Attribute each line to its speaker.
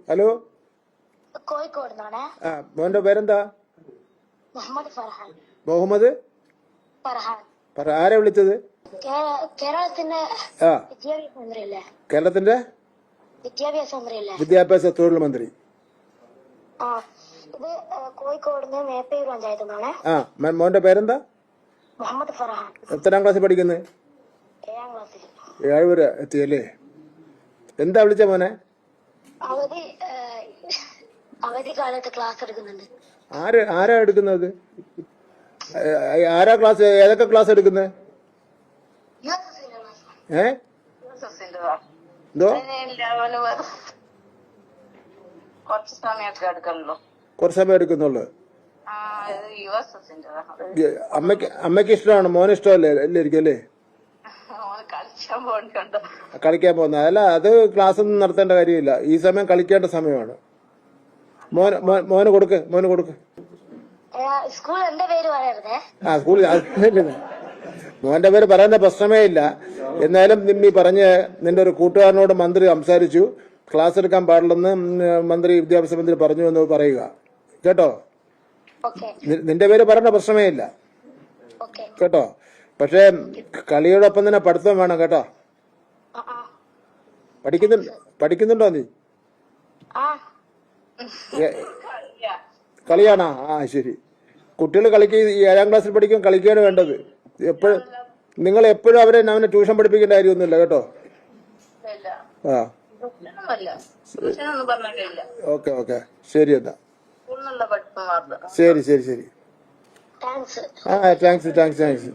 Speaker 1: Hello,
Speaker 2: Kozhikode നിന്നാണ്.
Speaker 1: മോന്റെ പേരെന്താ?
Speaker 2: മുഹമ്മദ് ഫർഹാൻ.
Speaker 1: മുഹമ്മദ്
Speaker 2: ഫർഹാൻ.
Speaker 1: ആരാ വിളിച്ചത്?
Speaker 2: കേരളത്തിന്റെ വിദ്യാഭ്യാസ മന്ത്രിയല്ലേ?
Speaker 1: കേരളത്തിന്റെ
Speaker 2: വിദ്യാഭ്യാസ മന്ത്രിയല്ലേ?
Speaker 1: വിദ്യാഭ്യാസ തൊഴിൽ മന്ത്രി.
Speaker 2: ഇത് കോഴിക്കോട് മേപ്പയൂർ പഞ്ചായത്ത് നിന്നാണ്.
Speaker 1: മോന്റെ പേരെന്താ?
Speaker 2: മുഹമ്മദ് ഫർഹാൻ.
Speaker 1: എത്രാം ക്ലാസ്സിൽ പഠിക്കുന്നത്?
Speaker 2: 7ാം ക്ലാസ്സിൽ.
Speaker 1: 7 വരെ എത്തിയല്ലേ? എന്താ വിളിച്ച മോനെ?
Speaker 2: അവധിക്കാലത്ത് ക്ലാസ് എടുക്കുന്നുണ്ട്.
Speaker 1: ആരാ എടുക്കുന്നത്? ആരാ ക്ലാസ്? ഏതൊക്കെ ക്ലാസ് എടുക്കുന്നത്? എന്തോ കുറച്ച് സമയം എടുക്കുന്നുള്ളു. അമ്മയ്ക്ക് ഇഷ്ടമാണ്, മോന് ഇഷ്ടമല്ലേ? എല്ലായിരിക്കും അല്ലേ കളിക്കാൻ പോകുന്നത്? അല്ല, അത് ക്ലാസ് ഒന്നും നടത്തേണ്ട കാര്യമില്ല. ഈ സമയം കളിക്കേണ്ട സമയമാണ്. മോന് കൊടുക്ക്. സ്കൂളിൽ മോന്റെ പേര് പറയുന്ന പ്രശ്നമേ ഇല്ല. എന്നാലും നിമ്മി പറഞ്ഞ് നിന്റെ ഒരു കൂട്ടുകാരനോട് മന്ത്രി സംസാരിച്ചു, ക്ലാസ് എടുക്കാൻ പാടില്ലെന്ന് വിദ്യാഭ്യാസ മന്ത്രി പറഞ്ഞു എന്ന് പറയുക കേട്ടോ. നിന്റെ പേര് പറയുന്ന പ്രശ്നമേ ഇല്ല കേട്ടോ. പക്ഷെ കളിയോടൊപ്പം തന്നെ പഠിത്തം വേണം കേട്ടോ. പഠിക്കുന്നുണ്ടോ നീ? കളിയാണോ? ശരി. കുട്ടികൾ കളിക്കുക. 7ാം ക്ലാസ്സിൽ പഠിക്കും, കളിക്കുകയാണ് വേണ്ടത്. നിങ്ങൾ എപ്പോഴും അവനെ ട്യൂഷൻ പഠിപ്പിക്കേണ്ട കാര്യമൊന്നുമില്ല കേട്ടോ. ഓക്കെ ശരി എന്നാ. ശരി. താങ്ക്സ്.